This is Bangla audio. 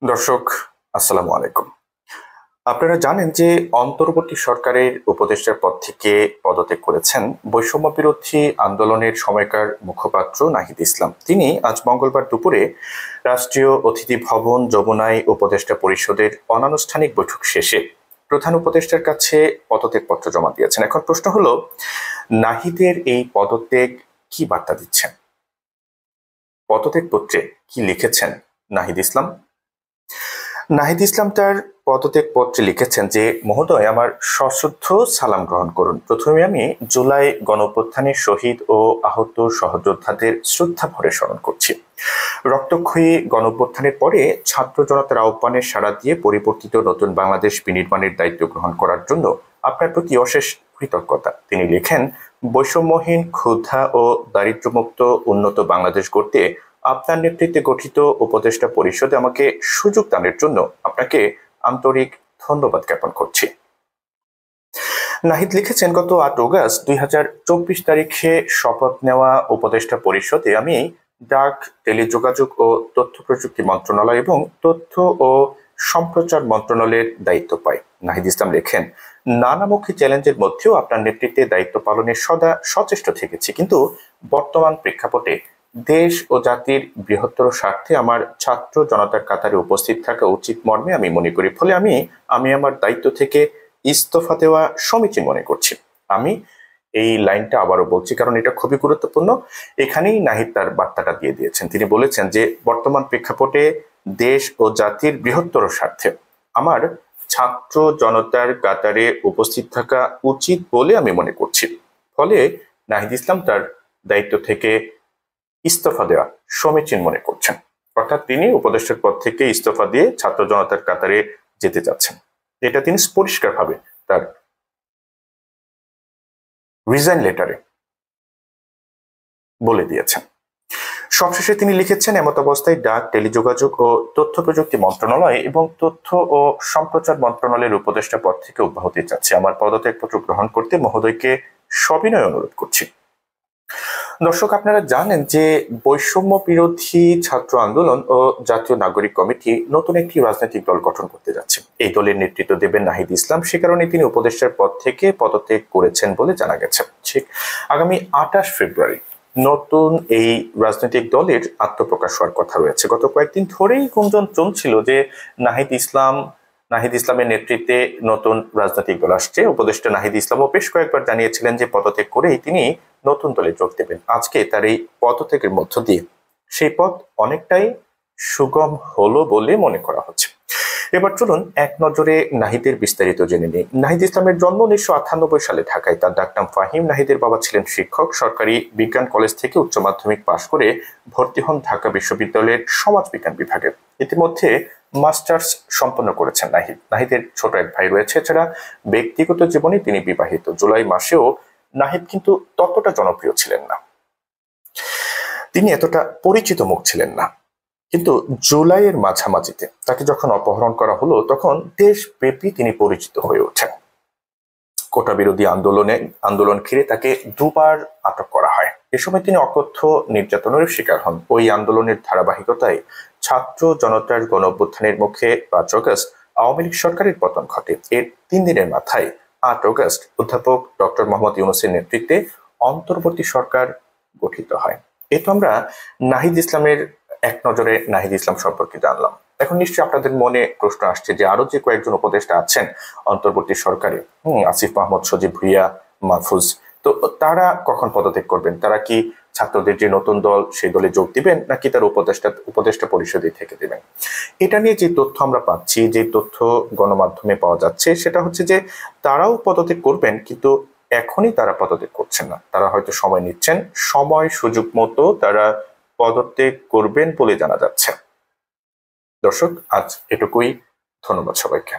দর্শক, আসসালামু আলাইকুম। আপনারা জানেন যে অন্তর্বর্তী সরকারের উপদেষ্টার পদ থেকে পদত্যাগ করেছেন বৈষম্য বিরোধী আন্দোলনের সময়কার মুখপাত্র নাহিদ ইসলাম। তিনি আজ মঙ্গলবার দুপুরে রাষ্ট্রীয় অতিথি ভবন যমুনায় উপদেষ্টা পরিষদের অনানুষ্ঠানিক বৈঠক শেষে প্রধান উপদেষ্টার কাছে পদত্যাগপত্র জমা দিয়েছেন। এখন প্রশ্ন হলো, নাহিদের এই পদত্যাগ কি বার্তা দিচ্ছেন? পদত্যাগপত্রে কি লিখেছেন নাহিদ ইসলাম? নাহিদ ইসলাম তার পদত্যাগ পত্রে লিখেছেন যে, মহোদয়, আমার সশ্রদ্ধ সালাম গ্রহণ করুন। প্রথমে আমি জুলাই গণঅভ্যুত্থানের শহীদ ও আহত সহযোদ্ধাদের শ্রদ্ধা ভরে স্মরণ করছি। রক্তক্ষয়ী গণঅভ্যুত্থানের পরে ছাত্র জনতার আহ্বানে সাড়া দিয়ে পরিবর্তিত নতুন বাংলাদেশ বিনির্মাণের দায়িত্ব গ্রহণ করার জন্য আপনার প্রতি অশেষ কৃতজ্ঞতা। তিনি লেখেন, বৈষম্যহীন, ক্ষুধা ও দারিদ্র্যমুক্ত উন্নত বাংলাদেশ গড়তে আপনার নেতৃত্বে গঠিত উপদেষ্টা পরিষদে আমাকে সুযোগ দানের জন্য আপনাকে আন্তরিক ধন্যবাদ জ্ঞাপন করছি। নাহিদ লিখেছেন, গত 8 অগস্ট 2024 তারিখে শপথ নেওয়া উপদেষ্টা পরিষদে আমি ডাক, টেলিযোগাযোগ ও তথ্য প্রযুক্তি মন্ত্রণালয় এবং তথ্য ও সম্প্রচার মন্ত্রণালয়ের দায়িত্ব পাই। নাহিদ ইসলাম লেখেন, নানামুখী চ্যালেঞ্জের মধ্যেও আপনার নেতৃত্বে দায়িত্ব পালনে সদা সচেষ্ট থেকেছি, কিন্তু বর্তমান প্রেক্ষাপটে দেশ ও জাতির বৃহত্তর স্বার্থে আমার ছাত্র জনতার কাতারে উপস্থিত থাকা উচিত মর্মে আমি মনে করি। ফলে আমি আমার দায়িত্ব থেকে ইস্তফা দেওয়া সমীচীন মনে করছি। আমি এই লাইনটা আবারও বলছি, কারণ এটা খুবই গুরুত্বপূর্ণ। এখানেই নাহিদ তার বার্তাটা দিয়ে দিয়েছেন। তিনি বলেছেন যে, বর্তমান প্রেক্ষাপটে দেশ ও জাতির বৃহত্তর স্বার্থে আমার ছাত্র জনতার কাতারে উপস্থিত থাকা উচিত বলে আমি মনে করছি। ফলে নাহিদ ইসলাম তার দায়িত্ব থেকে ইস্তফা দেওয়া সমীচীন মনে করছেন। অর্থাৎ তিনি উপদেষ্টার পদ থেকে ইস্তফা দিয়ে ছাত্র জনতার কাতারে যেতে চাচ্ছেন। এটা তিনি পরিষ্কারভাবে তার রিজাইন লেটারে বলে দিয়েছেন। সবশেষে তিনি লিখেছেন, এমত অবস্থায় ডাক, টেলিযোগাযোগ ও তথ্য প্রযুক্তি মন্ত্রণালয় এবং তথ্য ও সম্প্রচার মন্ত্রণালয়ের উপদেষ্টা পদ থেকে অব্যাহতি চাচ্ছি। আমার পদত্যাগপত্র গ্রহণ করতে মহোদয়কে সবিনয় অনুরোধ করছি। দর্শক, আপনারা জানেন যে বৈষম্য বিরোধী ছাত্র আন্দোলন ও জাতীয় নাগরিক কমিটি নতুন একটি রাজনৈতিক দল গঠন করতে যাচ্ছে। এই দলের নেতৃত্ব দেবেন নাহিদ ইসলাম। সে কারণে তিনি উপদেষ্টার পদ থেকে পদত্যাগ করেছেন বলে জানা গেছে। ঠিক আগামী 28 ফেব্রুয়ারি নতুন এই রাজনৈতিক দলের আত্মপ্রকাশ হওয়ার কথা রয়েছে। গত কয়েকদিন ধরেই গুঞ্জন চলছিল যে নাহিদ ইসলামের নেতৃত্বে নতুন রাজনৈতিক দল আসছে। উপদেষ্টা নাহিদ ইসলামও বেশ কয়েকবার জানিয়েছিলেন যে পদত্যাগ করেই তিনি নতুন দলে যোগ দেবেন। আজকে তার এই পদত্যাগের মধ্য দিয়ে সেই পথ অনেকটাই সুগম হলো বলে মনে করা হচ্ছে। এবার চলুন এক নজরে নাহিদের বিস্তারিত জেনে নিই। নাহিদ ইসলামের জন্ম 1998 সালে ঢাকায়। তার ডাকনাম ফাহিম। নাহিদের বাবা ছিলেন শিক্ষক। সরকারি বিজ্ঞান কলেজ থেকে উচ্চ মাধ্যমিক পাশ করে ভর্তি হন ঢাকা বিশ্ববিদ্যালয়ের সমাজ বিজ্ঞান বিভাগে। ইতিমধ্যে মাস্টার্স সম্পন্ন করেছেন নাহিদের ছোট এক ভাই রয়েছে। এছাড়া ব্যক্তিগত জীবনে তিনি বিবাহিত। জুলাই মাসেও নাহিদ কিন্তু ততটা জনপ্রিয় ছিলেন না, তিনি এতটা পরিচিত মুখ ছিলেন না। কিন্তু জুলাইয়ের মাঝামাঝিতে তাকে যখন অপহরণ করা হলো, তখন দেশব্যাপী তিনি পরিচিত হয়ে ওঠেন। কোটা বিরোধী আন্দোলন ঘিরে তাকে 2 বার আটক করা হয়। এ সময় তিনি অকথ্য নির্যাতনের শিকার হন। ওই আন্দোলনের ধারাবাহিকতায় ছাত্র জনতার গণ অভ্যুত্থানের মুখে 5 অগস্ট আওয়ামী লীগ সরকারের পতন ঘটে। এর 3 দিনের মাথায় 8 অগস্ট অধ্যাপক ডক্টর মোহাম্মদ ইউনূসের নেতৃত্বে অন্তর্বর্তী সরকার গঠিত হয়। এ তো আমরা নাহিদ ইসলামের এক নজরে নাহিদ ইসলাম সম্পর্কে জানলাম। এখন নিশ্চয়ই আপনাদের মনে প্রশ্ন আসছে যে আরো যে কয়েকজন উপদেষ্টা আছেন অন্তর্বর্তী সরকারে, আসিফ মাহমুদ, সজীব ভুইয়া, মাহফুজ, তো তারা কখন পদত্যাগ করবেন? তারা কি ছাত্রদের যে নতুন দল সেই দলে যোগ দিবেন, নাকি তার উপদেষ্টা পরিষদে থেকে দিবেন? এটা নিয়ে যে তথ্য আমরা পাচ্ছি, যে তথ্য গণমাধ্যমে পাওয়া যাচ্ছে, সেটা হচ্ছে যে তারাও পদত্যাগ করবেন, কিন্তু এখনই তারা পদত্যাগ করছেন না। তারা হয়তো সময় নিচ্ছেন, সময় সুযোগ মতো তারা পদত্যাগ করবেন বলে জানা যাচ্ছে। দর্শক, আজ এটুকুই। ধন্যবাদ সবাইকে।